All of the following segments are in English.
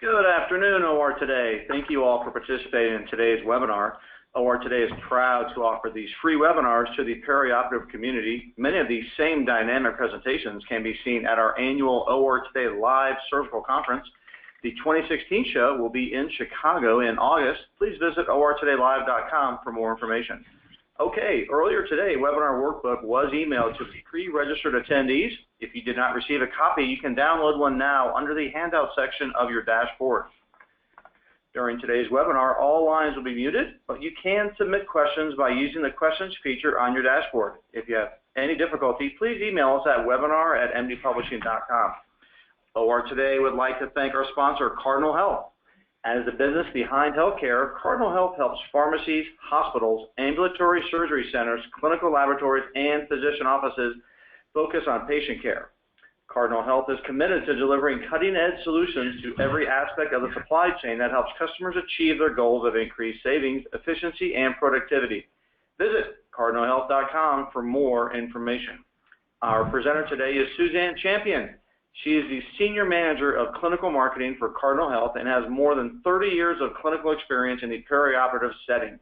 Good afternoon, OR Today. Thank you all for participating in today's webinar. OR Today is proud to offer these free webinars to the perioperative community. Many of these same dynamic presentations can be seen at our annual OR Today Live Surgical Conference. The 2016 show will be in Chicago in August. Please visit ortodaylive.com for more information. Okay, earlier today, webinar workbook was emailed to the pre-registered attendees. If you did not receive a copy, you can download one now under the handout section of your dashboard. During today's webinar, all lines will be muted, but you can submit questions by using the questions feature on your dashboard. If you have any difficulty, please email us at webinar@mdpublishing.com. OR Today would like to thank our sponsor, Cardinal Health. As the business behind healthcare, Cardinal Health helps pharmacies, hospitals, ambulatory surgery centers, clinical laboratories, and physician offices focus on patient care. Cardinal Health is committed to delivering cutting-edge solutions to every aspect of the supply chain that helps customers achieve their goals of increased savings, efficiency, and productivity. Visit cardinalhealth.com for more information. Our presenter today is Suzanne Champion. She is the Senior Manager of Clinical Marketing for Cardinal Health and has more than 30 years of clinical experience in the perioperative setting.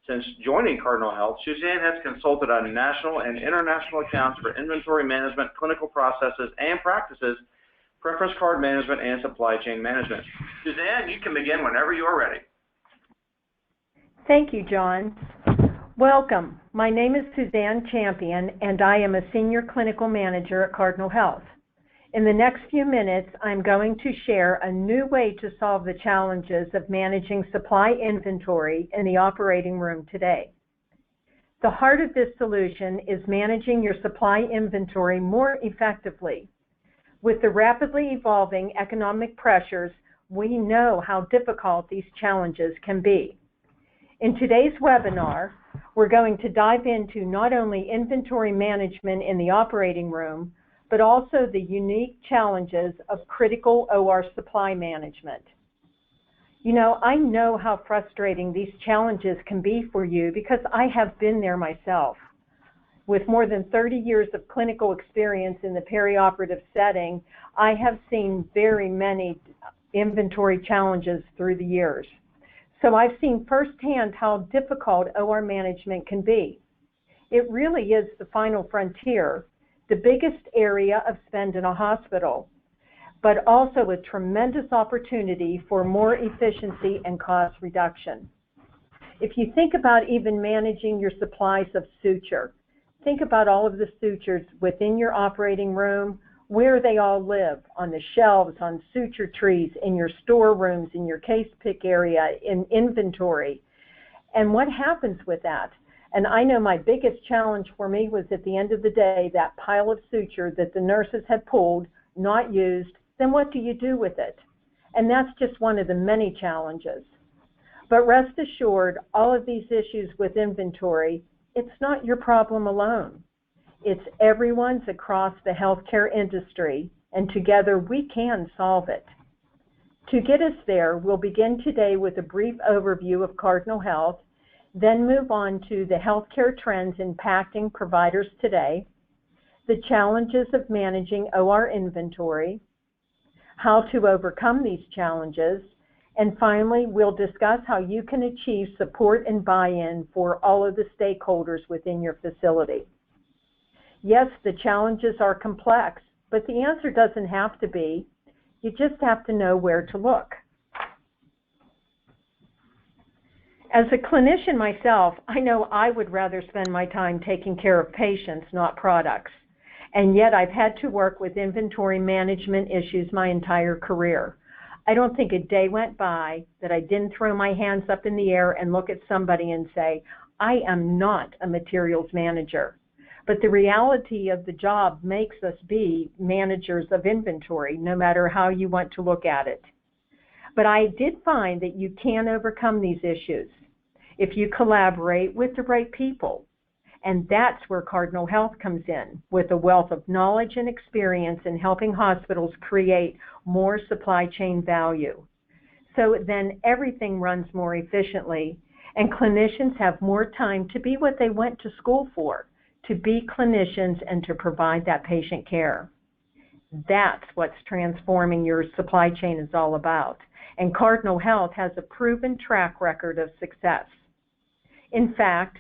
Since joining Cardinal Health, Suzanne has consulted on national and international accounts for inventory management, clinical processes and practices, preference card management, and supply chain management. Suzanne, you can begin whenever you are ready. Thank you, John. Welcome. My name is Suzanne Champion, and I am a Senior Clinical Manager at Cardinal Health. In the next few minutes, I'm going to share a new way to solve the challenges of managing supply inventory in the operating room today. The heart of this solution is managing your supply inventory more effectively. With the rapidly evolving economic pressures, we know how difficult these challenges can be. In today's webinar, we're going to dive into not only inventory management in the operating room, but also the unique challenges of critical OR supply management. You know, I know how frustrating these challenges can be for you because I have been there myself. With more than 30 years of clinical experience in the perioperative setting, I have seen very many inventory challenges through the years. So I've seen firsthand how difficult OR management can be. It really is the final frontier, the biggest area of spend in a hospital, but also a tremendous opportunity for more efficiency and cost reduction. If you think about even managing your supplies of suture, think about all of the sutures within your operating room, where they all live, on the shelves, on suture trees, in your storerooms, in your case pick area, in inventory. And what happens with that? And I know my biggest challenge for me was at the end of the day, that pile of suture that the nurses had pulled, not used, then what do you do with it? And that's just one of the many challenges. But rest assured, all of these issues with inventory, it's not your problem alone. It's everyone's across the healthcare industry, and together we can solve it. To get us there, we'll begin today with a brief overview of Cardinal Health, then move on to the healthcare trends impacting providers today, the challenges of managing OR inventory, how to overcome these challenges, and finally, we'll discuss how you can achieve support and buy-in for all of the stakeholders within your facility. Yes, the challenges are complex, but the answer doesn't have to be. You just have to know where to look. As a clinician myself, I know I would rather spend my time taking care of patients, not products. And yet I've had to work with inventory management issues my entire career. I don't think a day went by that I didn't throw my hands up in the air and look at somebody and say, I am not a materials manager. But the reality of the job makes us be managers of inventory, no matter how you want to look at it. But I did find that you can overcome these issues if you collaborate with the right people. And that's where Cardinal Health comes in, with a wealth of knowledge and experience in helping hospitals create more supply chain value. So then everything runs more efficiently, and clinicians have more time to be what they went to school for, to be clinicians and to provide that patient care. That's what's transforming your supply chain is all about. and Cardinal Health has a proven track record of success. In fact,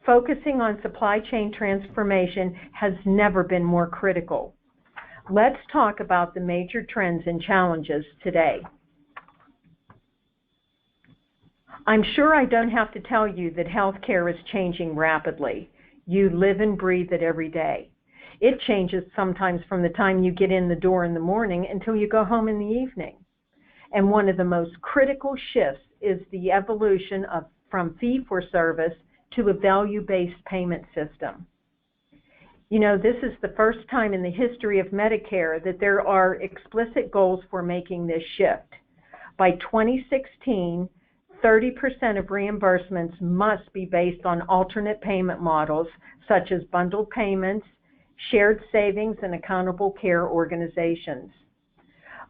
focusing on supply chain transformation has never been more critical. Let's talk about the major trends and challenges today. I'm sure I don't have to tell you that healthcare is changing rapidly. You live and breathe it every day. It changes sometimes from the time you get in the door in the morning until you go home in the evening. And one of the most critical shifts is the evolution from fee-for-service to a value-based payment system. You know, this is the first time in the history of Medicare that there are explicit goals for making this shift. By 2016, 30% of reimbursements must be based on alternate payment models such as bundled payments, shared savings, and accountable care organizations.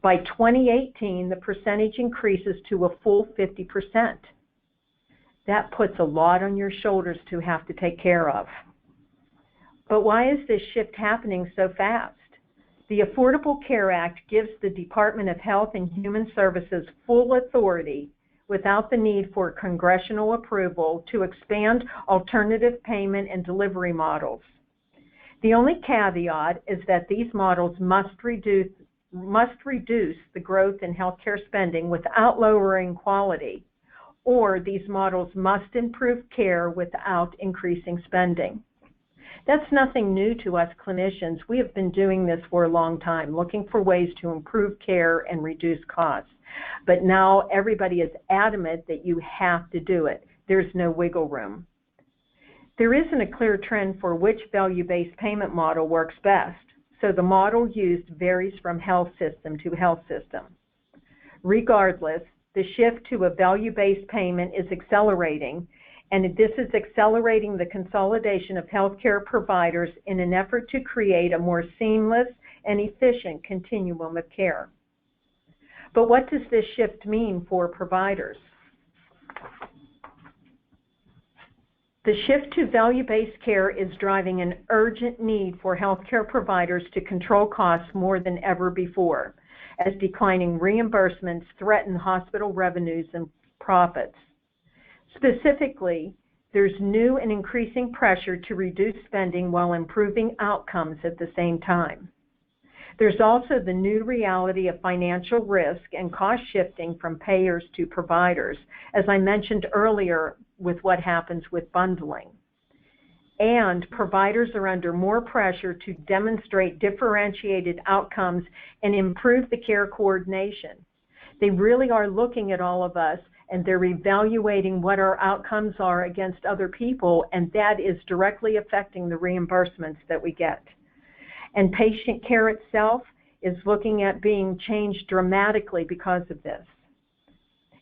By 2018, the percentage increases to a full 50%. That puts a lot on your shoulders to have to take care of. But why is this shift happening so fast? The Affordable Care Act gives the Department of Health and Human Services full authority without the need for congressional approval to expand alternative payment and delivery models. The only caveat is that these models must reduce the growth in healthcare spending without lowering quality, or these models must improve care without increasing spending. That's nothing new to us clinicians. We have been doing this for a long time, looking for ways to improve care and reduce costs. But now everybody is adamant that you have to do it. There's no wiggle room. There isn't a clear trend for which value-based payment model works best, so the model used varies from health system to health system. Regardless, the shift to a value-based payment is accelerating, and this is accelerating the consolidation of healthcare providers in an effort to create a more seamless and efficient continuum of care. But what does this shift mean for providers? The shift to value-based care is driving an urgent need for healthcare providers to control costs more than ever before, as declining reimbursements threaten hospital revenues and profits. Specifically, there's new and increasing pressure to reduce spending while improving outcomes at the same time. There's also the new reality of financial risk and cost shifting from payers to providers, as I mentioned earlier with what happens with bundling. And providers are under more pressure to demonstrate differentiated outcomes and improve the care coordination. They really are looking at all of us, and they're evaluating what our outcomes are against other people, and that is directly affecting the reimbursements that we get. And patient care itself is looking at being changed dramatically because of this.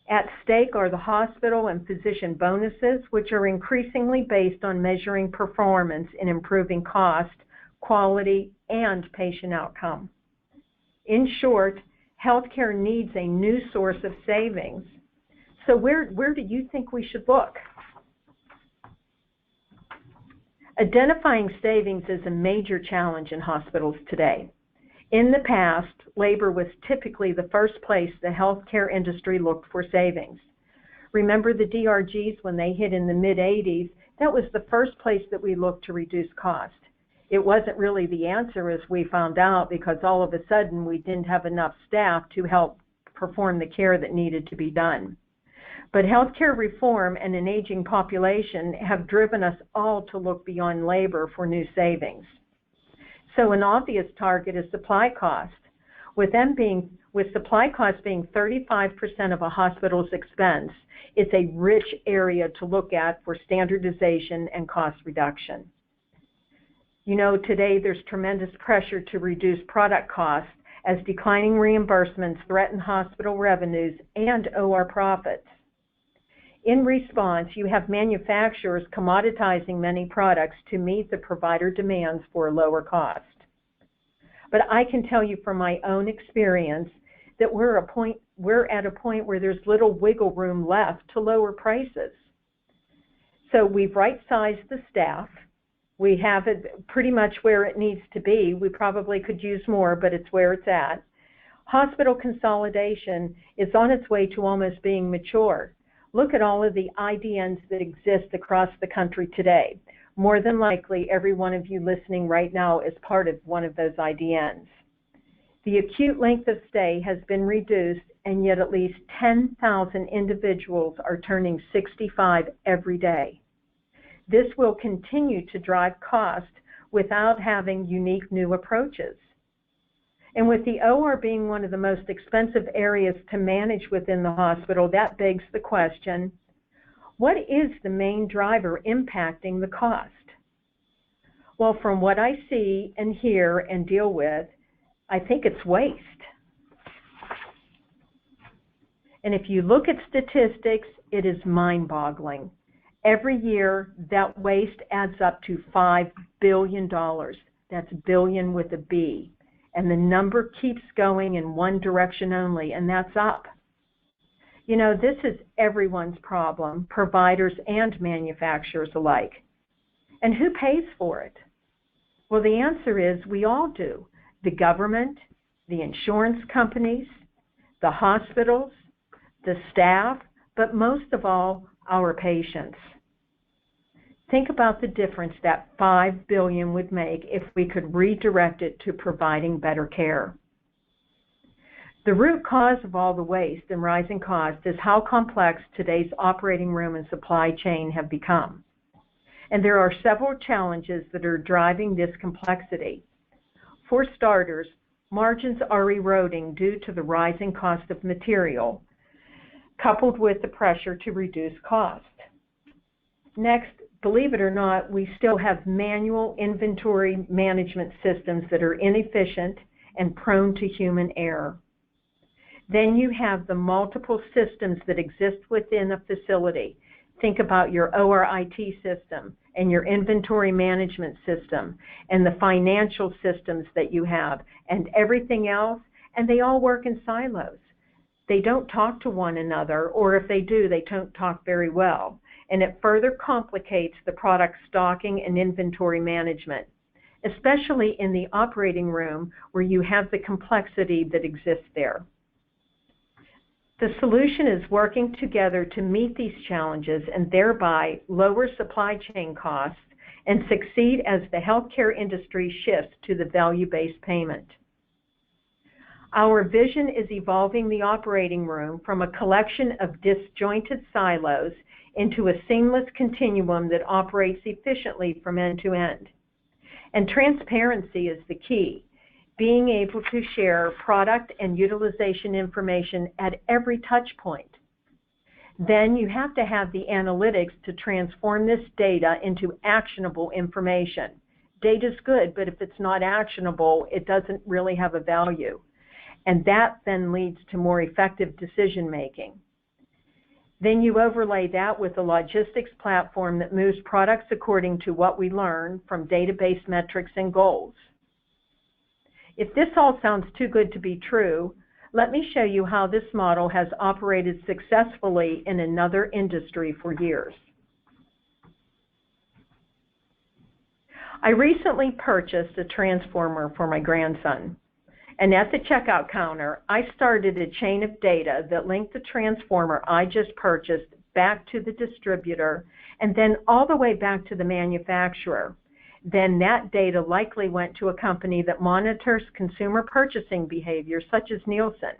At stake are the hospital and physician bonuses, which are increasingly based on measuring performance in improving cost, quality, and patient outcome. In short, healthcare needs a new source of savings. So where do you think we should look? Identifying savings is a major challenge in hospitals today. In the past, labor was typically the first place the healthcare industry looked for savings. Remember the DRGs when they hit in the mid-'80s? That was the first place that we looked to reduce cost. It wasn't really the answer, as we found out, because all of a sudden we didn't have enough staff to help perform the care that needed to be done. But healthcare reform and an aging population have driven us all to look beyond labor for new savings. So an obvious target is supply cost. With supply costs being 35% of a hospital's expense, it's a rich area to look at for standardization and cost reduction. You know, today there's tremendous pressure to reduce product costs as declining reimbursements threaten hospital revenues and OR profits. In response, you have manufacturers commoditizing many products to meet the provider demands for a lower cost. But I can tell you from my own experience that we're at a point where there's little wiggle room left to lower prices. So we've right-sized the staff. We have it pretty much where it needs to be. We probably could use more, but it's where it's at. Hospital consolidation is on its way to almost being mature. Look at all of the IDNs that exist across the country today. More than likely, every one of you listening right now is part of one of those IDNs. The acute length of stay has been reduced, and yet at least 10,000 individuals are turning 65 every day. This will continue to drive cost without having unique new approaches. And with the OR being one of the most expensive areas to manage within the hospital, that begs the question, what is the main driver impacting the cost? Well, from what I see and hear and deal with, I think it's waste. And if you look at statistics, it is mind-boggling. Every year, that waste adds up to $5 billion. That's billion with a B. And the number keeps going in one direction only, and that's up. You know, this is everyone's problem, providers and manufacturers alike. And who pays for it? Well, the answer is we all do. The government, the insurance companies, the hospitals, the staff, but most of all, our patients. Think about the difference that $5 billion would make if we could redirect it to providing better care. The root cause of all the waste and rising costs is how complex today's operating room and supply chain have become. And there are several challenges that are driving this complexity. For starters, margins are eroding due to the rising cost of material, coupled with the pressure to reduce cost. Next, believe it or not, we still have manual inventory management systems that are inefficient and prone to human error. Then you have the multiple systems that exist within a facility. Think about your ORIT system and your inventory management system and the financial systems that you have and everything else, and they all work in silos. They don't talk to one another, or if they do, they don't talk very well. And it further complicates the product stocking and inventory management, especially in the operating room where you have the complexity that exists there. The solution is working together to meet these challenges and thereby lower supply chain costs and succeed as the healthcare industry shifts to the value-based payment. Our vision is evolving the operating room from a collection of disjointed silos into a seamless continuum that operates efficiently from end to end. And transparency is the key, being able to share product and utilization information at every touch point. Then you have to have the analytics to transform this data into actionable information. Data's good, but if it's not actionable, it doesn't really have a value. And that then leads to more effective decision making. Then you overlay that with a logistics platform that moves products according to what we learn from database metrics and goals. If this all sounds too good to be true, let me show you how this model has operated successfully in another industry for years. I recently purchased a transformer for my grandson. And at the checkout counter, I started a chain of data that linked the transformer I just purchased back to the distributor and then all the way back to the manufacturer. Then that data likely went to a company that monitors consumer purchasing behavior, such as Nielsen.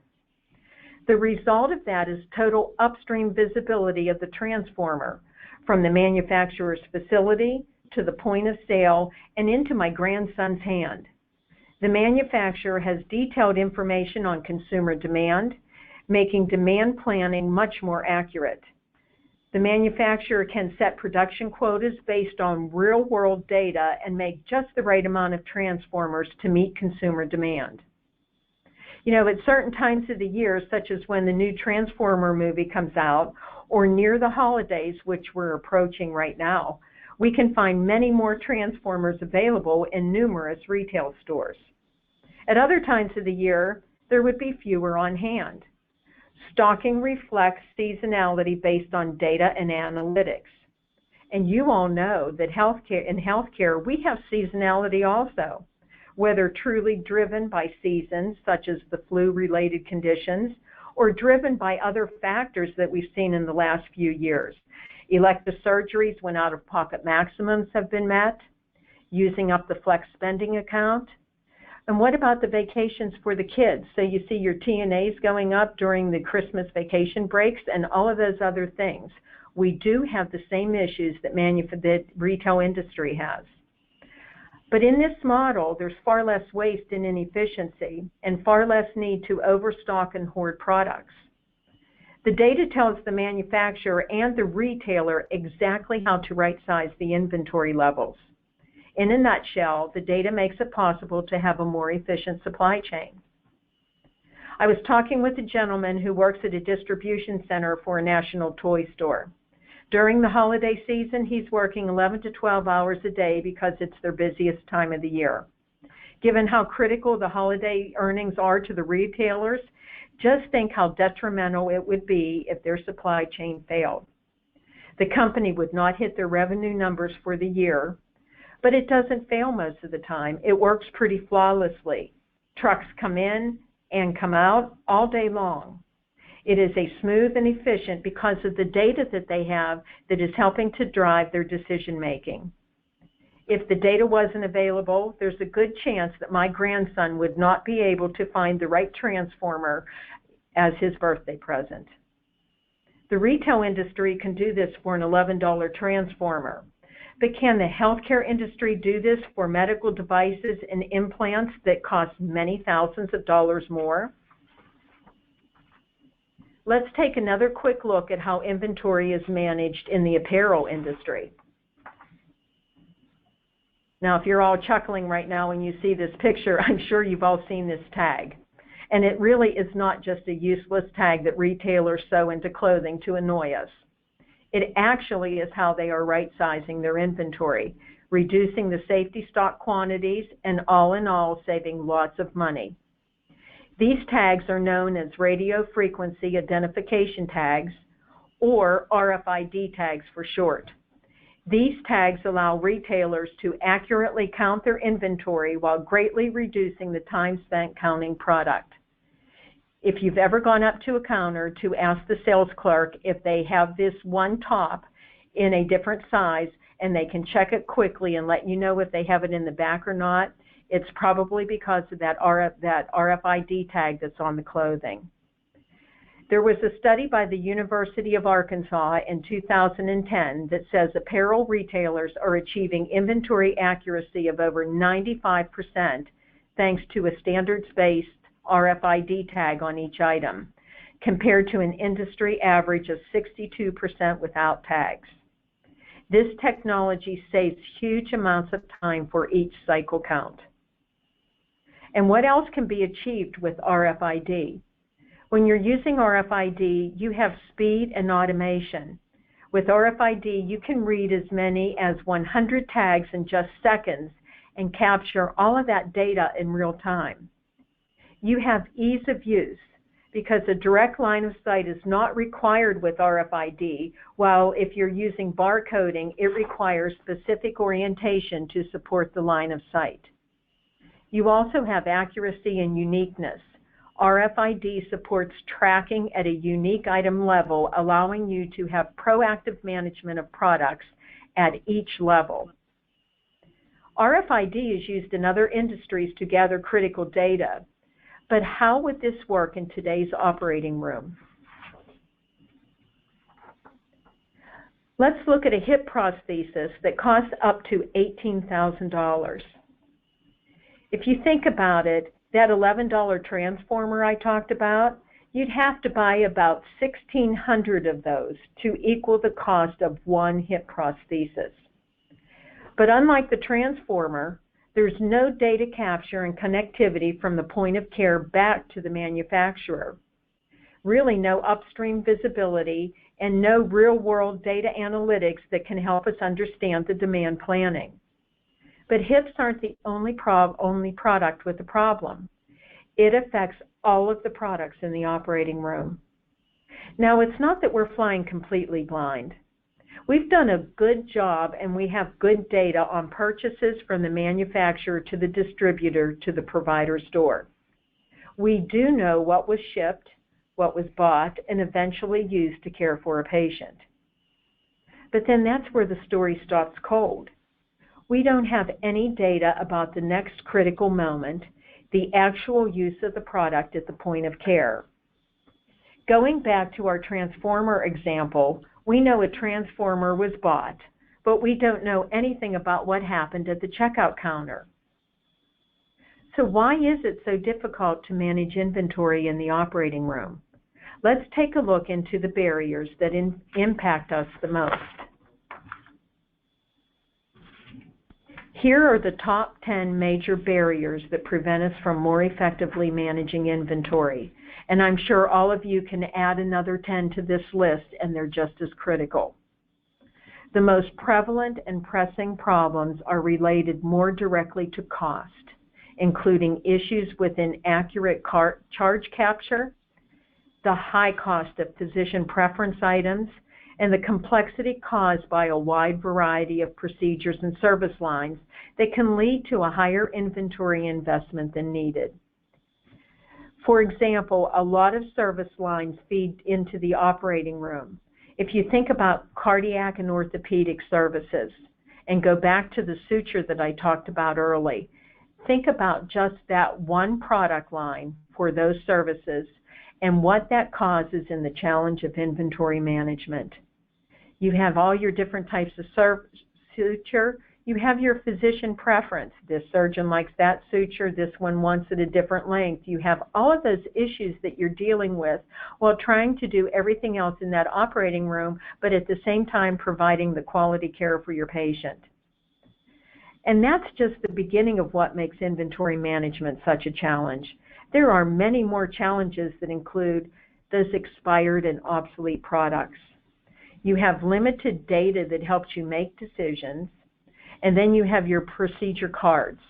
The result of that is total upstream visibility of the transformer from the manufacturer's facility to the point of sale and into my grandson's hand. The manufacturer has detailed information on consumer demand, making demand planning much more accurate. The manufacturer can set production quotas based on real-world data and make just the right amount of transformers to meet consumer demand. You know, at certain times of the year, such as when the new Transformer movie comes out, or near the holidays, which we're approaching right now, we can find many more transformers available in numerous retail stores. At other times of the year, there would be fewer on hand. Stocking reflects seasonality based on data and analytics. And you all know that in healthcare, we have seasonality also. whether truly driven by seasons, such as the flu-related conditions, or driven by other factors that we've seen in the last few years. Elective surgeries when out-of-pocket maximums have been met, using up the flex spending account. And what about the vacations for the kids? So you see your TNAs going up during the Christmas vacation breaks and all of those other things. We do have the same issues that retail industry has. But in this model, there's far less waste and inefficiency and far less need to overstock and hoard products. The data tells the manufacturer and the retailer exactly how to right-size the inventory levels. In a nutshell, the data makes it possible to have a more efficient supply chain. I was talking with a gentleman who works at a distribution center for a national toy store. During the holiday season, he's working 11 to 12 hours a day because it's their busiest time of the year. Given how critical the holiday earnings are to the retailers, just think how detrimental it would be if their supply chain failed. The company would not hit their revenue numbers for the year, but it doesn't fail most of the time. It works pretty flawlessly. Trucks come in and come out all day long. It is a smooth and efficient because of the data that they have that is helping to drive their decision making. If the data wasn't available, there's a good chance that my grandson would not be able to find the right transformer as his birthday present. The retail industry can do this for an $11 transformer. But can the healthcare industry do this for medical devices and implants that cost many thousands of dollars more? Let's take another quick look at how inventory is managed in the apparel industry. Now, if you're all chuckling right now when you see this picture, I'm sure you've all seen this tag. And it really is not just a useless tag that retailers sew into clothing to annoy us. It actually is how they are right-sizing their inventory, reducing the safety stock quantities, and all in all, saving lots of money. These tags are known as radio frequency identification tags, or RFID tags for short. These tags allow retailers to accurately count their inventory while greatly reducing the time spent counting product. If you've ever gone up to a counter to ask the sales clerk if they have this one top in a different size and they can check it quickly and let you know if they have it in the back or not, it's probably because of that RFID tag that's on the clothing. There was a study by the University of Arkansas in 2010 that says apparel retailers are achieving inventory accuracy of over 95% thanks to a standards-based RFID tag on each item, compared to an industry average of 62% without tags. This technology saves huge amounts of time for each cycle count. And what else can be achieved with RFID? When you're using RFID, you have speed and automation. With RFID, you can read as many as 100 tags in just seconds and capture all of that data in real time. You have ease of use because a direct line of sight is not required with RFID, while if you're using barcoding, it requires specific orientation to support the line of sight. You also have accuracy and uniqueness. RFID supports tracking at a unique item level, allowing you to have proactive management of products at each level. RFID is used in other industries to gather critical data, but how would this work in today's operating room? Let's look at a hip prosthesis that costs up to $18,000. If you think about it, that $11 transformer I talked about, you'd have to buy about 1,600 of those to equal the cost of one hip prosthesis. But unlike the transformer, there's no data capture and connectivity from the point of care back to the manufacturer. Really no upstream visibility and no real-world data analytics that can help us understand the demand planning. But hips aren't the only product with a problem. It affects all of the products in the operating room. Now, it's not that we're flying completely blind. We've done a good job and we have good data on purchases from the manufacturer to the distributor to the provider's door. We do know what was shipped, what was bought, and eventually used to care for a patient. But then that's where the story stops cold. We don't have any data about the next critical moment, the actual use of the product at the point of care. Going back to our transformer example, we know a transformer was bought, but we don't know anything about what happened at the checkout counter. So why is it so difficult to manage inventory in the operating room? Let's take a look into the barriers that impact us the most. Here are the top 10 major barriers that prevent us from more effectively managing inventory. And I'm sure all of you can add another 10 to this list, and they're just as critical. The most prevalent and pressing problems are related more directly to cost, including issues with inaccurate charge capture, the high cost of physician preference items, and the complexity caused by a wide variety of procedures and service lines that can lead to a higher inventory investment than needed. For example, a lot of service lines feed into the operating room. If you think about cardiac and orthopedic services and go back to the suture that I talked about early, think about just that one product line for those services and what that causes in the challenge of inventory management. You have all your different types of suture. You have your physician preference. This surgeon likes that suture. This one wants it a different length. You have all of those issues that you're dealing with while trying to do everything else in that operating room, but at the same time providing the quality care for your patient. And that's just the beginning of what makes inventory management such a challenge. There are many more challenges that include those expired and obsolete products. You have limited data that helps you make decisions, and then you have your procedure cards.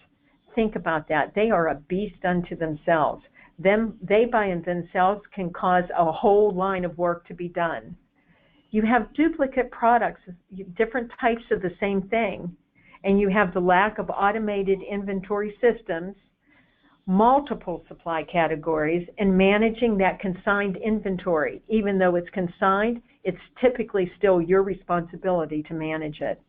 Think about that. They are a beast unto themselves. They by themselves can cause a whole line of work to be done. You have duplicate products, different types of the same thing, and you have the lack of automated inventory systems, multiple supply categories, and managing that consigned inventory. Even though it's consigned, it's typically still your responsibility to manage it.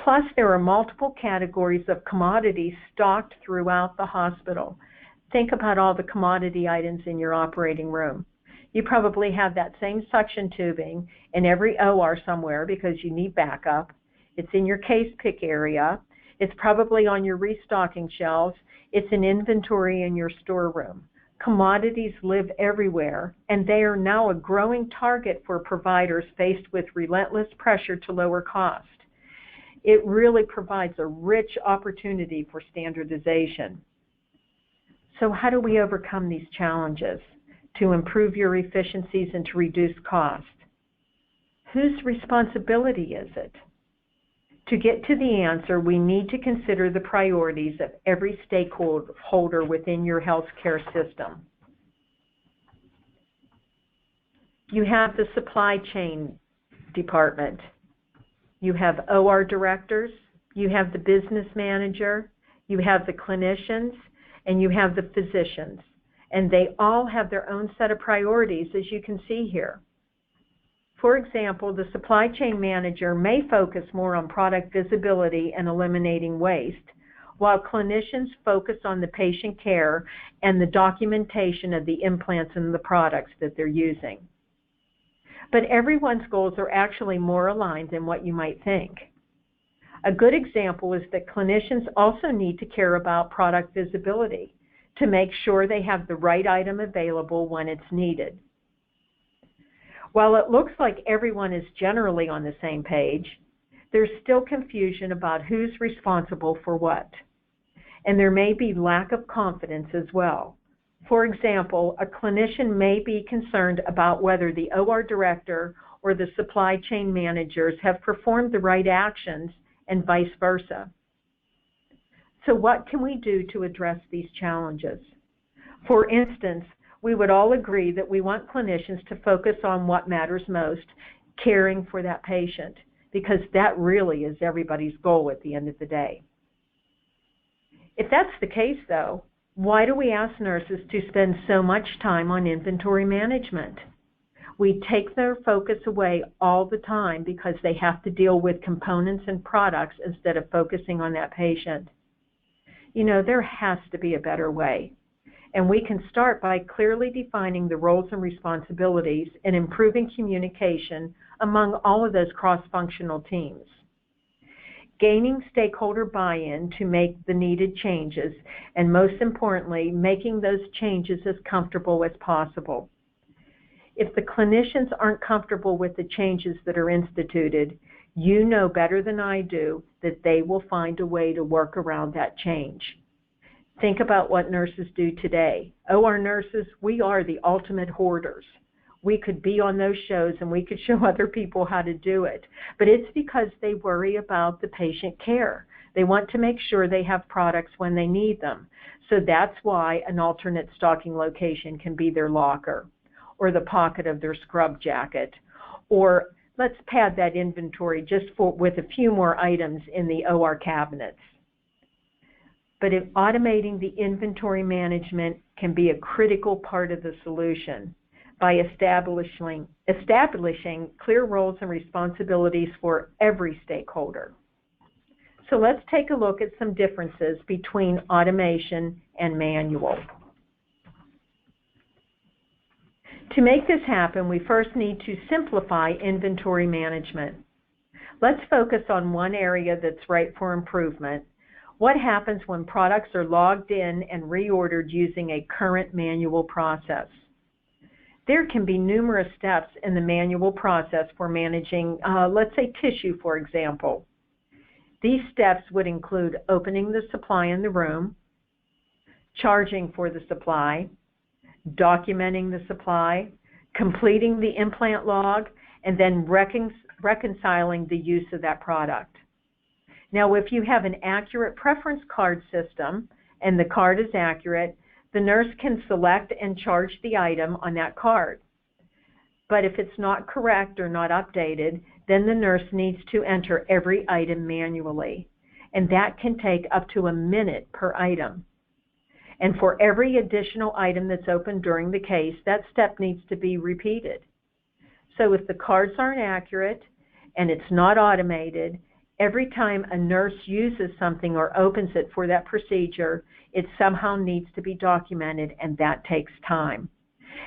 Plus, there are multiple categories of commodities stocked throughout the hospital. Think about all the commodity items in your operating room. You probably have that same suction tubing in every OR somewhere because you need backup. It's in your case pick area. It's probably on your restocking shelves. It's an inventory in your storeroom. Commodities live everywhere, and they are now a growing target for providers faced with relentless pressure to lower cost. It really provides a rich opportunity for standardization. So how do we overcome these challenges to improve your efficiencies and to reduce cost? Whose responsibility is it? To get to the answer, we need to consider the priorities of every stakeholder within your healthcare system. You have the supply chain department. You have OR directors. You have the business manager. You have the clinicians, and you have the physicians. And they all have their own set of priorities, as you can see here. For example, the supply chain manager may focus more on product visibility and eliminating waste, while clinicians focus on the patient care and the documentation of the implants and the products that they're using. But everyone's goals are actually more aligned than what you might think. A good example is that clinicians also need to care about product visibility to make sure they have the right item available when it's needed. While it looks like everyone is generally on the same page, there's still confusion about who's responsible for what. And there may be lack of confidence as well. For example, a clinician may be concerned about whether the OR director or the supply chain managers have performed the right actions and vice versa. So what can we do to address these challenges? For instance, we would all agree that we want clinicians to focus on what matters most caring for that patient, because that really is everybody's goal at the end of the day. If that's the case, though, why do we ask nurses to spend so much time on inventory management? We take their focus away all the time because they have to deal with components and products instead of focusing on that patient. You know, there has to be a better way. And we can start by clearly defining the roles and responsibilities and improving communication among all of those cross-functional teams. Gaining stakeholder buy-in to make the needed changes, and most importantly, making those changes as comfortable as possible. If the clinicians aren't comfortable with the changes that are instituted, you know better than I do that they will find a way to work around that change. Think about what nurses do today. Oh, our nurses, we are the ultimate hoarders. We could be on those shows and we could show other people how to do it. But it's because they worry about the patient care. They want to make sure they have products when they need them. So that's why an alternate stocking location can be their locker, or the pocket of their scrub jacket, or let's pad that inventory just with a few more items in the OR cabinets. But if automating the inventory management can be a critical part of the solution by establishing clear roles and responsibilities for every stakeholder. So let's take a look at some differences between automation and manual. To make this happen, we first need to simplify inventory management. Let's focus on one area that's ripe for improvement. What happens when products are logged in and reordered using a current manual process? There can be numerous steps in the manual process for managing, let's say, tissue, for example. These steps would include opening the supply in the room, charging for the supply, documenting the supply, completing the implant log, and then reconciling the use of that product. Now, if you have an accurate preference card system and the card is accurate, the nurse can select and charge the item on that card. But if it's not correct or not updated, then the nurse needs to enter every item manually, and that can take up to a minute per item. And for every additional item that's opened during the case, that step needs to be repeated. So if the cards aren't accurate and it's not automated, every time a nurse uses something or opens it for that procedure, it somehow needs to be documented, and that takes time.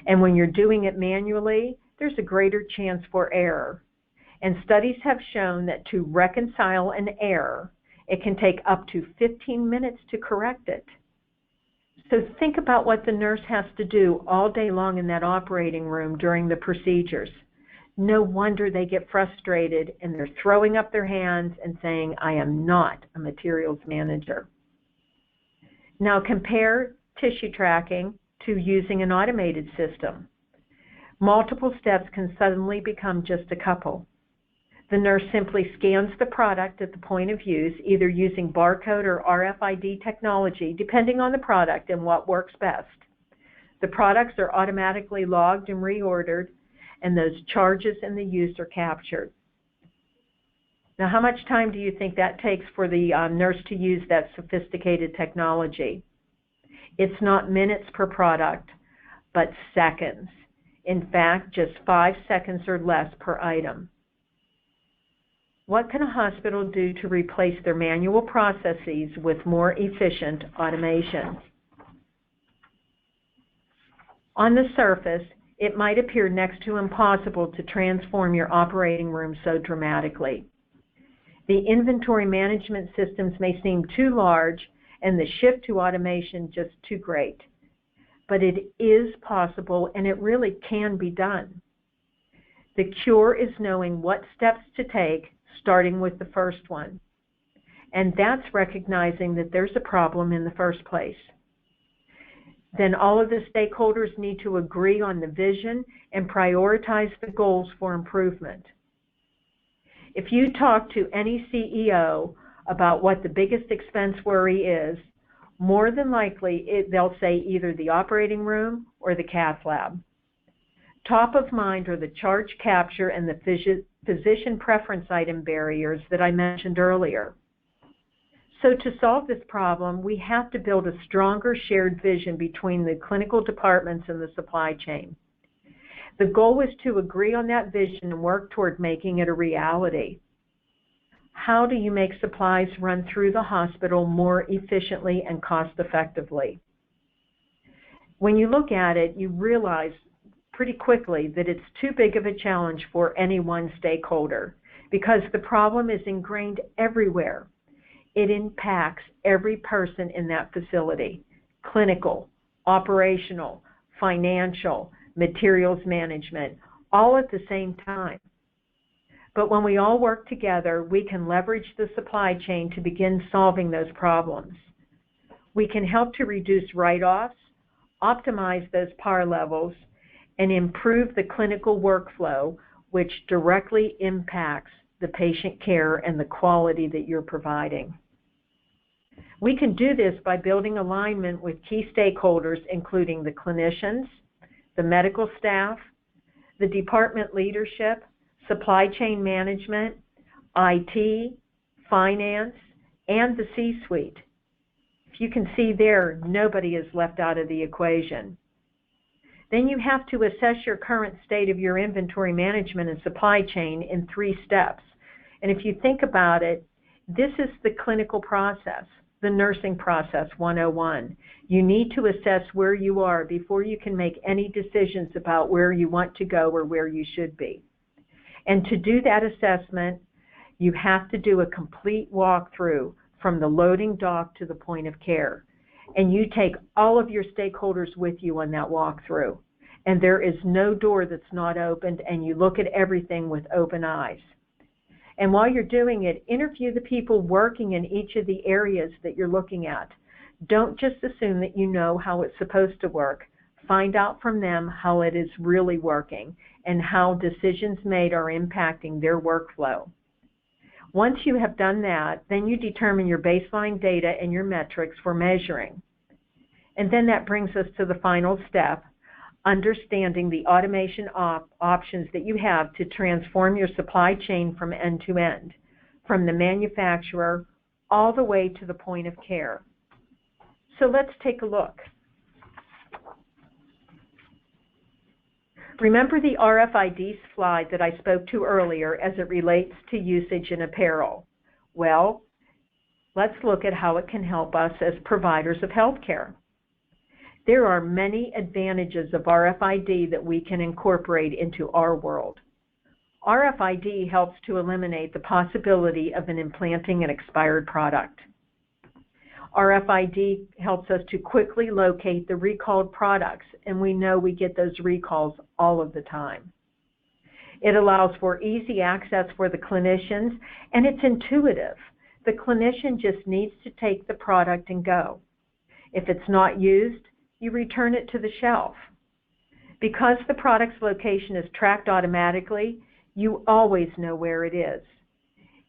And when you're doing it manually, there's a greater chance for error. And studies have shown that to reconcile an error, it can take up to 15 minutes to correct it. So think about what the nurse has to do all day long in that operating room during the procedures. No wonder they get frustrated and they're throwing up their hands and saying, I am not a materials manager. Now compare tissue tracking to using an automated system. Multiple steps can suddenly become just a couple. The nurse simply scans the product at the point of use, either using barcode or RFID technology, depending on the product and what works best. The products are automatically logged and reordered, and those charges and the use are captured. Now, how much time do you think that takes for the nurse to use that sophisticated technology? It's not minutes per product, but seconds. In fact, just 5 seconds or less per item. What can a hospital do to replace their manual processes with more efficient automation? On the surface, it might appear next to impossible to transform your operating room so dramatically. The inventory management systems may seem too large and the shift to automation just too great. But it is possible, and it really can be done. The cure is knowing what steps to take, starting with the first one. And that's recognizing that there's a problem in the first place. Then all of the stakeholders need to agree on the vision and prioritize the goals for improvement. If you talk to any CEO about what the biggest expense worry is, more than likely they'll say either the operating room or the cath lab. Top of mind are the charge capture and the physician preference item barriers that I mentioned earlier. So to solve this problem, we have to build a stronger shared vision between the clinical departments and the supply chain. The goal is to agree on that vision and work toward making it a reality. How do you make supplies run through the hospital more efficiently and cost effectively? When you look at it, you realize pretty quickly that it's too big of a challenge for any one stakeholder because the problem is ingrained everywhere. It impacts every person in that facility: clinical, operational, financial, materials management, all at the same time. But when we all work together, we can leverage the supply chain to begin solving those problems. We can help to reduce write-offs, optimize those par levels, and improve the clinical workflow, which directly impacts the patient care and the quality that you're providing. We can do this by building alignment with key stakeholders, including the clinicians, the medical staff, the department leadership, supply chain management, IT, finance, and the C-suite. If you can see there, nobody is left out of the equation. Then you have to assess your current state of your inventory management and supply chain in 3 steps. And if you think about it, this is the clinical process, the nursing process 101. You need to assess where you are before you can make any decisions about where you want to go or where you should be. And to do that assessment, you have to do a complete walkthrough from the loading dock to the point of care. And you take all of your stakeholders with you on that walkthrough. And there is no door that's not opened, and you look at everything with open eyes. And while you're doing it, interview the people working in each of the areas that you're looking at. Don't just assume that you know how it's supposed to work. Find out from them how it is really working and how decisions made are impacting their workflow. Once you have done that, then you determine your baseline data and your metrics for measuring. And then that brings us to the final step, understanding the automation options that you have to transform your supply chain from end to end, from the manufacturer all the way to the point of care. So let's take a look. Remember the RFID slide that I spoke to earlier as it relates to usage in apparel? Well, let's look at how it can help us as providers of healthcare. There are many advantages of RFID that we can incorporate into our world. RFID helps to eliminate the possibility of implanting an expired product. RFID helps us to quickly locate the recalled products, and we know we get those recalls all of the time. It allows for easy access for the clinicians, and it's intuitive. The clinician just needs to take the product and go. If it's not used, you return it to the shelf. Because the product's location is tracked automatically, you always know where it is.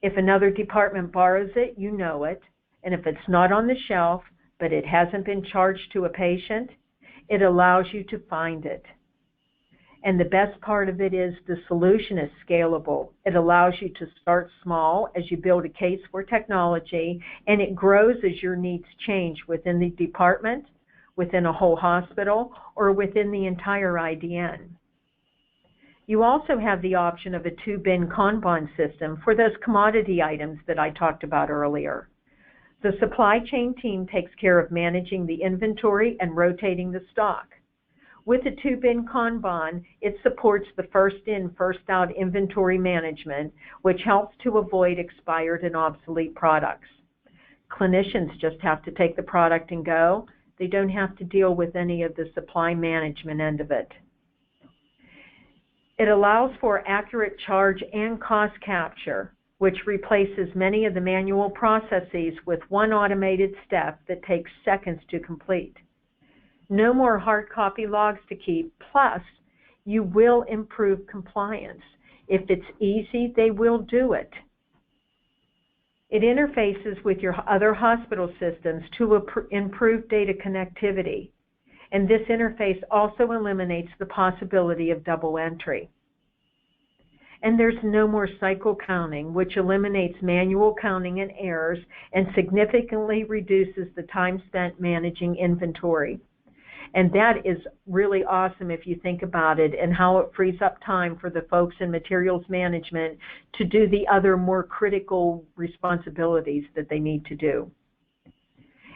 If another department borrows it, you know it. And if it's not on the shelf, but it hasn't been charged to a patient, it allows you to find it. And the best part of it is the solution is scalable. It allows you to start small as you build a case for technology, and it grows as your needs change within the department, within a whole hospital, or within the entire IDN. You also have the option of a 2-bin Kanban system for those commodity items that I talked about earlier. The supply chain team takes care of managing the inventory and rotating the stock. With the 2-bin Kanban, it supports the first-in, first-out inventory management, which helps to avoid expired and obsolete products. Clinicians just have to take the product and go. They don't have to deal with any of the supply management end of it. It allows for accurate charge and cost capture, which replaces many of the manual processes with one automated step that takes seconds to complete. No more hard copy logs to keep, plus you will improve compliance. If it's easy, they will do it. It interfaces with your other hospital systems to improve data connectivity. And this interface also eliminates the possibility of double entry. And there's no more cycle counting, which eliminates manual counting and errors and significantly reduces the time spent managing inventory. And that is really awesome if you think about it, and how it frees up time for the folks in materials management to do the other more critical responsibilities that they need to do.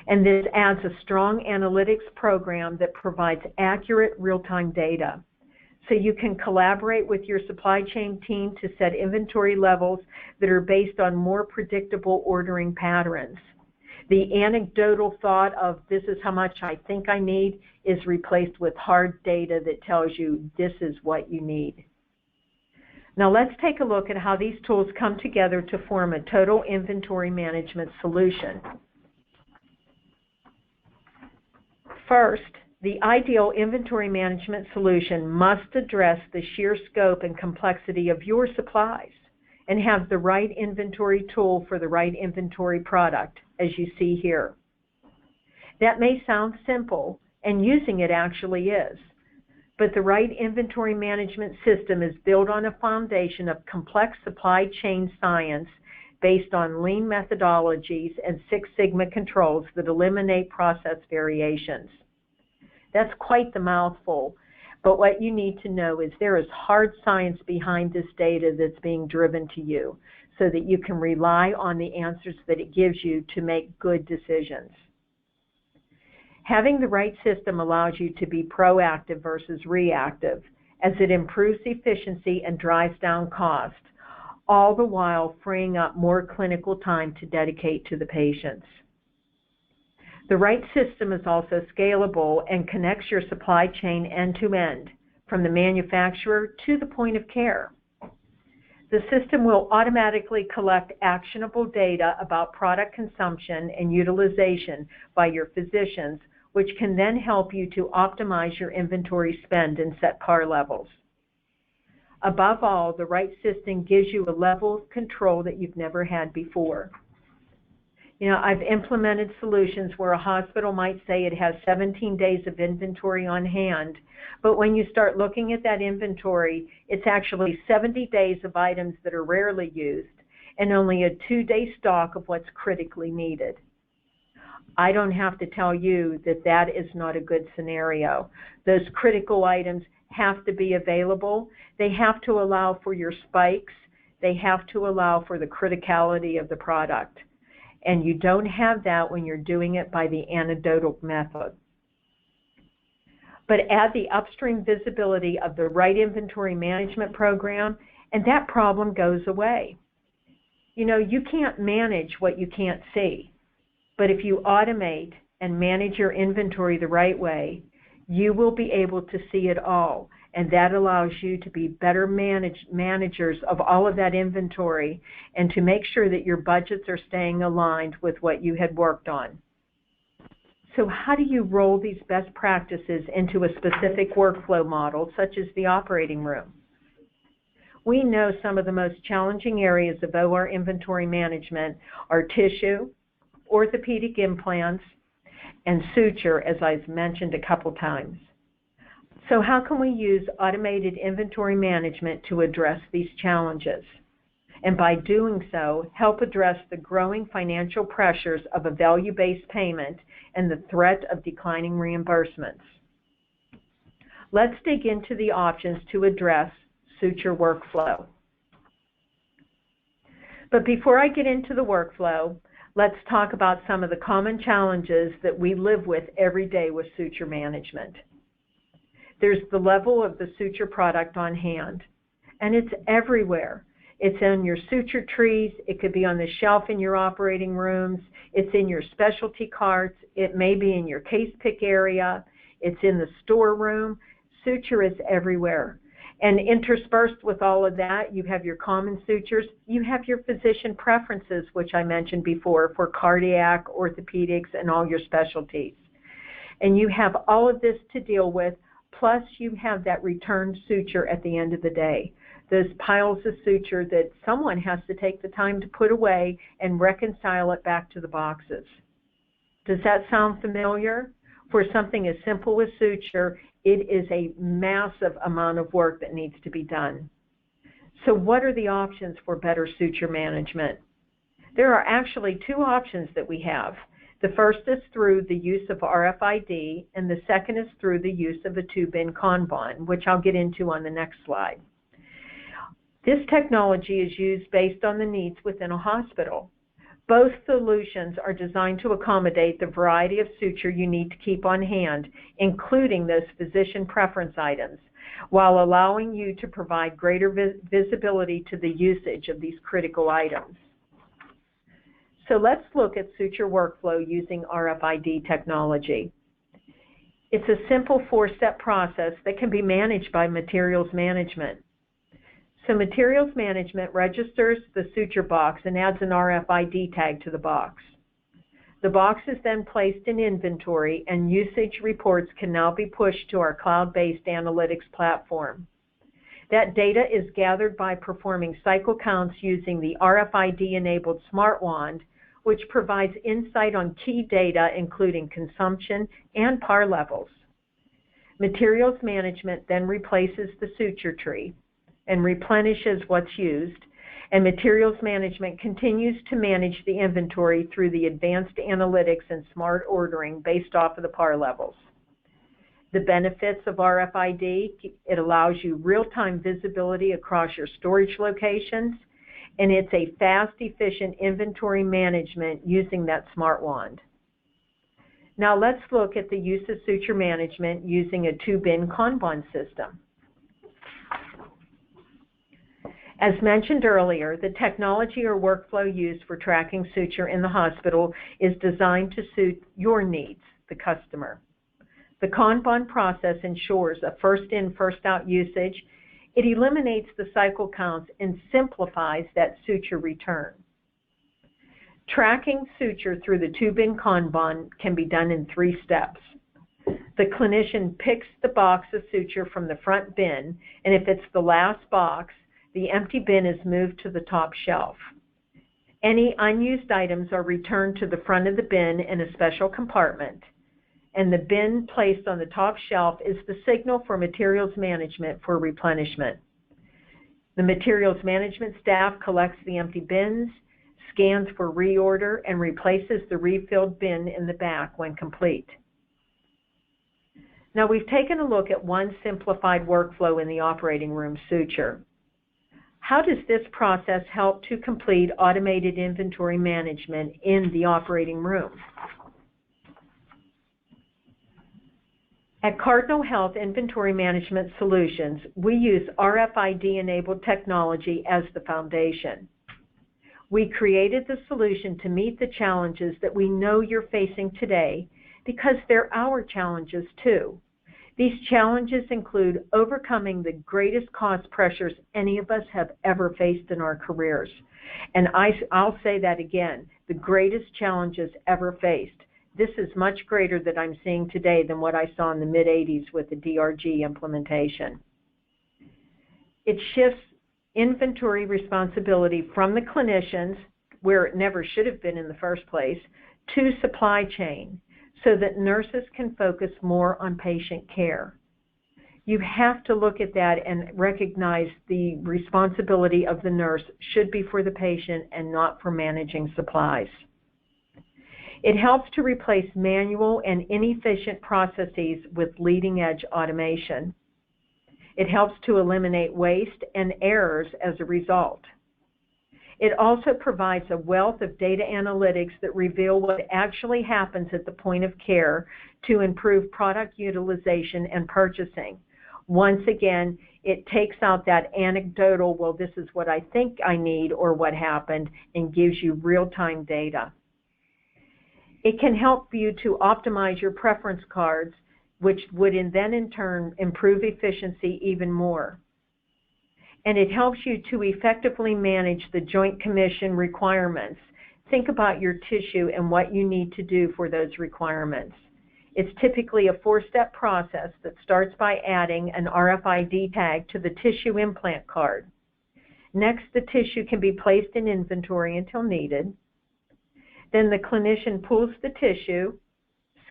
And this adds a strong analytics program that provides accurate real-time data. So you can collaborate with your supply chain team to set inventory levels that are based on more predictable ordering patterns. The anecdotal thought of this is how much I think I need is replaced with hard data that tells you this is what you need. Now let's take a look at how these tools come together to form a total inventory management solution. First, the ideal inventory management solution must address the sheer scope and complexity of your supplies and have the right inventory tool for the right inventory product, as you see here. That may sound simple, and using it actually is, but the right inventory management system is built on a foundation of complex supply chain science based on lean methodologies and Six Sigma controls that eliminate process variations. That's quite the mouthful, but what you need to know is there is hard science behind this data that's being driven to you so that you can rely on the answers that it gives you to make good decisions. Having the right system allows you to be proactive versus reactive, as it improves efficiency and drives down cost, all the while freeing up more clinical time to dedicate to the patients. The right system is also scalable and connects your supply chain end-to-end, from the manufacturer to the point of care. The system will automatically collect actionable data about product consumption and utilization by your physicians, which can then help you to optimize your inventory spend and set par levels. Above all, the right system gives you a level of control that you've never had before. You know, I've implemented solutions where a hospital might say it has 17 days of inventory on hand, but when you start looking at that inventory, it's actually 70 days of items that are rarely used and only a 2-day stock of what's critically needed. I don't have to tell you that that is not a good scenario. Those critical items have to be available. They have to allow for your spikes. They have to allow for the criticality of the product. And you don't have that when you're doing it by the anecdotal method. But add the upstream visibility of the right inventory management program, and that problem goes away. You know, you can't manage what you can't see. But if you automate and manage your inventory the right way, you will be able to see it all. And that allows you to be better managers of all of that inventory and to make sure that your budgets are staying aligned with what you had worked on. So how do you roll these best practices into a specific workflow model, such as the operating room? We know some of the most challenging areas of OR inventory management are tissue, orthopedic implants, and suture, as I've mentioned a couple times. So how can we use automated inventory management to address these challenges? And by doing so, help address the growing financial pressures of a value-based payment and the threat of declining reimbursements. Let's dig into the options to address suture workflow. But before I get into the workflow, let's talk about some of the common challenges that we live with every day with suture management. There's the level of the suture product on hand, and it's everywhere. It's in your suture trees, it could be on the shelf in your operating rooms, it's in your specialty carts, it may be in your case pick area, it's in the storeroom. Suture is everywhere. And interspersed with all of that, you have your common sutures, you have your physician preferences, which I mentioned before, for cardiac, orthopedics, and all your specialties. And you have all of this to deal with, plus you have that returned suture at the end of the day. Those piles of suture that someone has to take the time to put away and reconcile it back to the boxes. Does that sound familiar? For something as simple as suture, it is a massive amount of work that needs to be done. So what are the options for better suture management? There are actually two options that we have. The first is through the use of RFID, and the second is through the use of a two-bin Kanban, which I'll get into on the next slide. This technology is used based on the needs within a hospital. Both solutions are designed to accommodate the variety of suture you need to keep on hand, including those physician preference items, while allowing you to provide greater visibility to the usage of these critical items. So let's look at suture workflow using RFID technology. It's a simple four-step process that can be managed by materials management. So materials management registers the suture box and adds an RFID tag to the box. The box is then placed in inventory, and usage reports can now be pushed to our cloud-based analytics platform. That data is gathered by performing cycle counts using the RFID-enabled Smart Wand, which provides insight on key data including consumption and par levels. Materials management then replaces the suture tree and replenishes what's used, and materials management continues to manage the inventory through the advanced analytics and smart ordering based off of the par levels. The benefits of RFID: it allows you real-time visibility across your storage locations, and it's a fast, efficient inventory management using that Smart Wand. Now let's look at the use of suture management using a two-bin Kanban system. As mentioned earlier, the technology or workflow used for tracking suture in the hospital is designed to suit your needs, the customer. The Kanban process ensures a first-in, first-out usage. It eliminates the cycle counts and simplifies that suture return. Tracking suture through the two-bin Kanban can be done in 3 steps. The clinician picks the box of suture from the front bin, and if it's the last box, the empty bin is moved to the top shelf. Any unused items are returned to the front of the bin in a special compartment, and the bin placed on the top shelf is the signal for materials management for replenishment. The materials management staff collects the empty bins, scans for reorder, and replaces the refilled bin in the back when complete. Now we've taken a look at one simplified workflow in the operating room suture. How does this process help to complete automated inventory management in the operating room? At Cardinal Health Inventory Management Solutions, we use RFID-enabled technology as the foundation. We created the solution to meet the challenges that we know you're facing today because they're our challenges too. These challenges include overcoming the greatest cost pressures any of us have ever faced in our careers. And I'll say that again, the greatest challenges ever faced. This is much greater that I'm seeing today than what I saw in the mid-'80s with the DRG implementation. It shifts inventory responsibility from the clinicians, where it never should have been in the first place, to supply chain, so that nurses can focus more on patient care. You have to look at that and recognize the responsibility of the nurse should be for the patient and not for managing supplies. It helps to replace manual and inefficient processes with leading-edge automation. It helps to eliminate waste and errors as a result. It also provides a wealth of data analytics that reveal what actually happens at the point of care to improve product utilization and purchasing. Once again, it takes out that anecdotal, well, this is what I think I need or what happened, and gives you real-time data. It can help you to optimize your preference cards, which would then in turn improve efficiency even more. And it helps you to effectively manage the Joint Commission requirements. Think about your tissue and what you need to do for those requirements. It's typically a 4-step process that starts by adding an RFID tag to the tissue implant card. Next, the tissue can be placed in inventory until needed. Then the clinician pulls the tissue,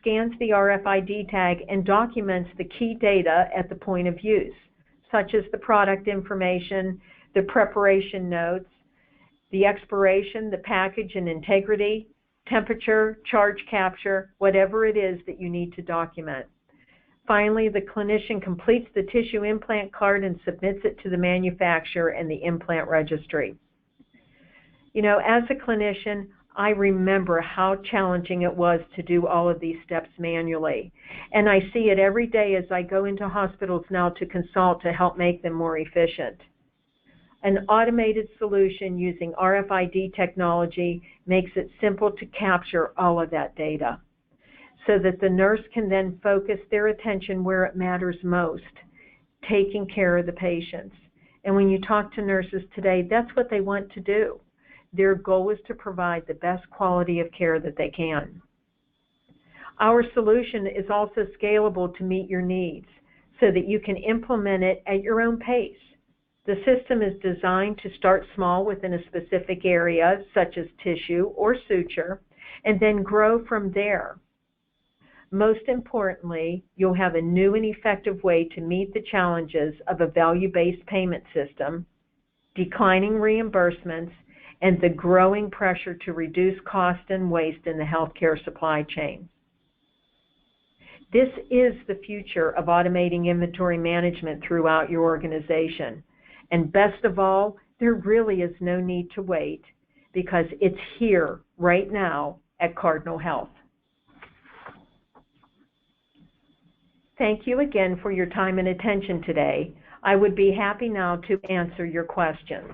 scans the RFID tag and documents the key data at the point of use, such as the product information, the preparation notes, the expiration, the package and integrity, temperature, charge capture, whatever it is that you need to document. Finally, the clinician completes the tissue implant card and submits it to the manufacturer and the implant registry. You know, as a clinician, I remember how challenging it was to do all of these steps manually. And I see it every day as I go into hospitals now to consult to help make them more efficient. An automated solution using RFID technology makes it simple to capture all of that data so that the nurse can then focus their attention where it matters most, taking care of the patients. And when you talk to nurses today, that's what they want to do. Their goal is to provide the best quality of care that they can. Our solution is also scalable to meet your needs so that you can implement it at your own pace. The system is designed to start small within a specific area, such as tissue or suture, and then grow from there. Most importantly, you'll have a new and effective way to meet the challenges of a value-based payment system, declining reimbursements, and the growing pressure to reduce cost and waste in the healthcare supply chain. This is the future of automating inventory management throughout your organization. And best of all, there really is no need to wait because it's here right now at Cardinal Health. Thank you again for your time and attention today. I would be happy now to answer your questions.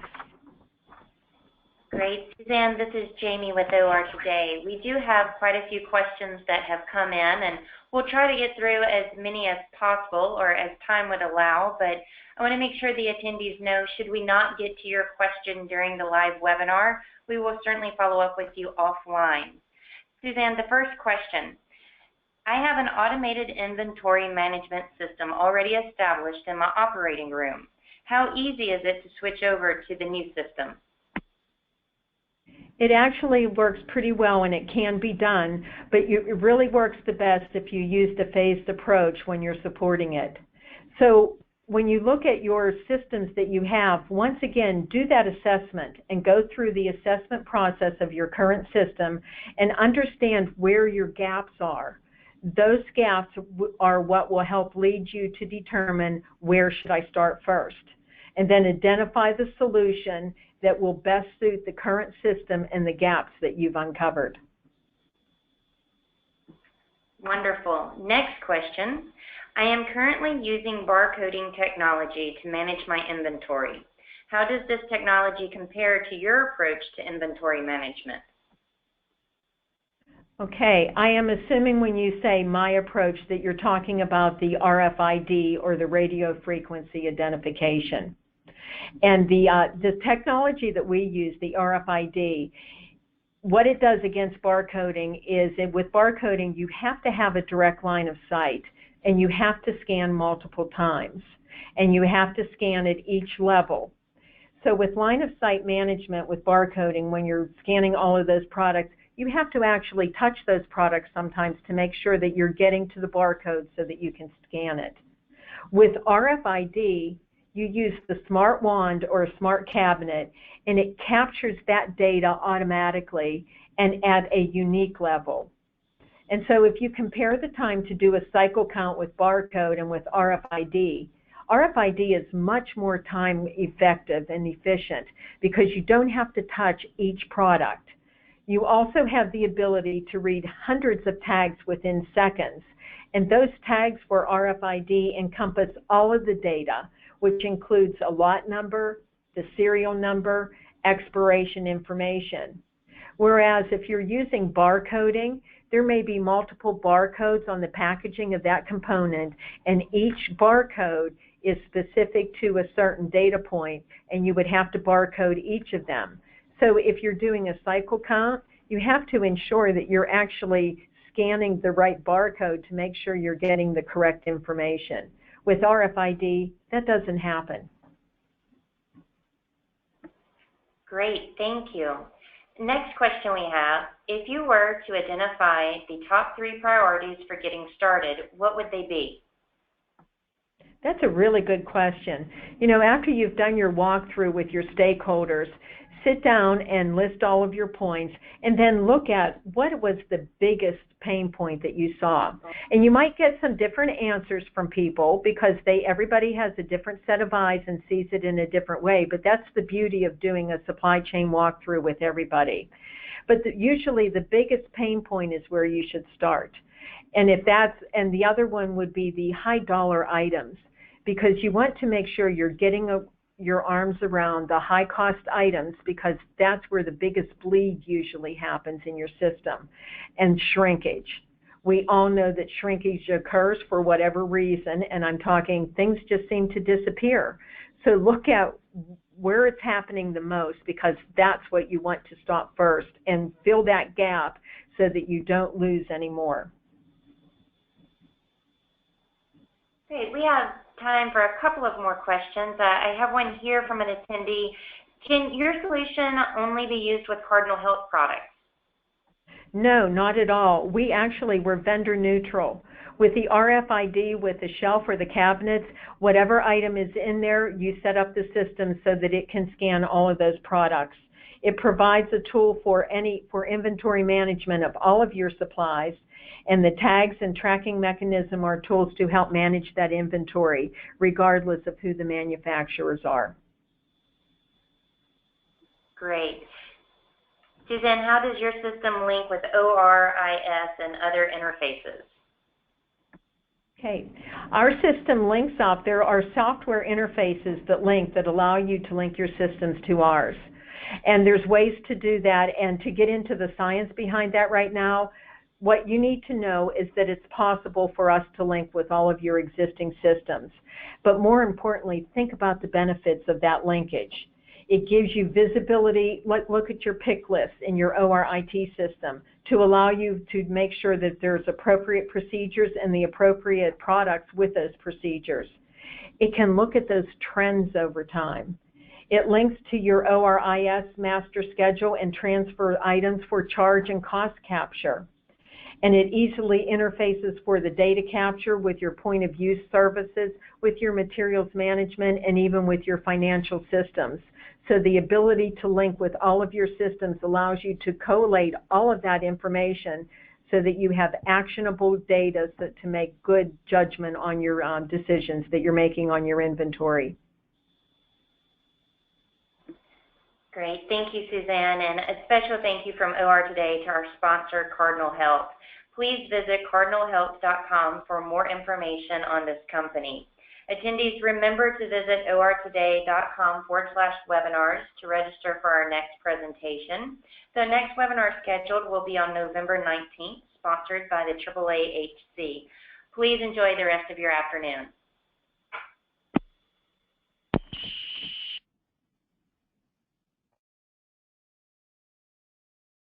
Great. Suzanne, this is Jamie with OR Today. We do have quite a few questions that have come in, and we'll try to get through as many as possible or as time would allow, but I want to make sure the attendees know should we not get to your question during the live webinar, we will certainly follow up with you offline. Suzanne, the first question. I have an automated inventory management system already established in my operating room. How easy is it to switch over to the new system? It actually works pretty well and it can be done, but it really works the best if you use the phased approach when you're supporting it. So when you look at your systems that you have, once again, do that assessment and go through the assessment process of your current system and understand where your gaps are. Those gaps are what will help lead you to determine where should I start first. And then identify the solution that will best suit the current system and the gaps that you've uncovered. Wonderful. Next question. I am currently using barcoding technology to manage my inventory. How does this technology compare to your approach to inventory management? Okay, I am assuming when you say my approach that you're talking about the RFID or the radio frequency identification. And the technology that we use, the RFID, what it does against barcoding is with barcoding you have to have a direct line of sight and you have to scan multiple times and you have to scan at each level. So with line of sight management with barcoding, when you're scanning all of those products, you have to actually touch those products sometimes to make sure that you're getting to the barcode so that you can scan it. With RFID, you use the smart wand or a smart cabinet, and it captures that data automatically and at a unique level. And so if you compare the time to do a cycle count with barcode and with RFID, RFID is much more time effective and efficient because you don't have to touch each product. You also have the ability to read hundreds of tags within seconds, and those tags for RFID encompass all of the data, which includes a lot number, the serial number, expiration information. Whereas if you're using barcoding, there may be multiple barcodes on the packaging of that component, and each barcode is specific to a certain data point, and you would have to barcode each of them. So if you're doing a cycle count, you have to ensure that you're actually scanning the right barcode to make sure you're getting the correct information. With RFID, that doesn't happen. Great, thank you. Next question we have, if you were to identify the top 3 priorities for getting started, what would they be? That's a really good question. You know, after you've done your walkthrough with your stakeholders, sit down and list all of your points and then look at what was the biggest pain point that you saw. And you might get some different answers from people because everybody has a different set of eyes and sees it in a different way, but that's the beauty of doing a supply chain walkthrough with everybody. But usually the biggest pain point is where you should start. And the other one would be the high dollar items, because you want to make sure you're getting your arms around the high cost items, because that's where the biggest bleed usually happens in your system. And shrinkage. We all know that shrinkage occurs for whatever reason, and I'm talking things just seem to disappear. So look at where it's happening the most, because that's what you want to stop first and fill that gap so that you don't lose any more. Great. We have time for a couple of more questions. I have one here from an attendee. Can your solution only be used with Cardinal Health products? No, not at all. We're vendor neutral. With the RFID, with the shelf or the cabinets, whatever item is in there, you set up the system so that it can scan all of those products. It provides a tool for inventory management of all of your supplies, and the tags and tracking mechanism are tools to help manage that inventory, regardless of who the manufacturers are. Great. Suzanne, how does your system link with ORIS and other interfaces? Okay. Our system links up. There are software interfaces that allow you to link your systems to ours. And there's ways to do that, and to get into the science behind that right now, what you need to know is that it's possible for us to link with all of your existing systems. But more importantly, think about the benefits of that linkage. It gives you visibility. Look at your pick list in your ORIT system to allow you to make sure that there's appropriate procedures and the appropriate products with those procedures. It can look at those trends over time. It links to your ORIS master schedule and transfer items for charge and cost capture. And it easily interfaces for the data capture with your point of use services, with your materials management, and even with your financial systems. So the ability to link with all of your systems allows you to collate all of that information so that you have actionable data to make good judgment on your decisions that you're making on your inventory. Great. Thank you, Suzanne. And a special thank you from OR Today to our sponsor, Cardinal Health. Please visit cardinalhealth.com for more information on this company. Attendees, remember to visit ortoday.com/webinars to register for our next presentation. The next webinar scheduled will be on November 19th, sponsored by the AAAHC. Please enjoy the rest of your afternoon.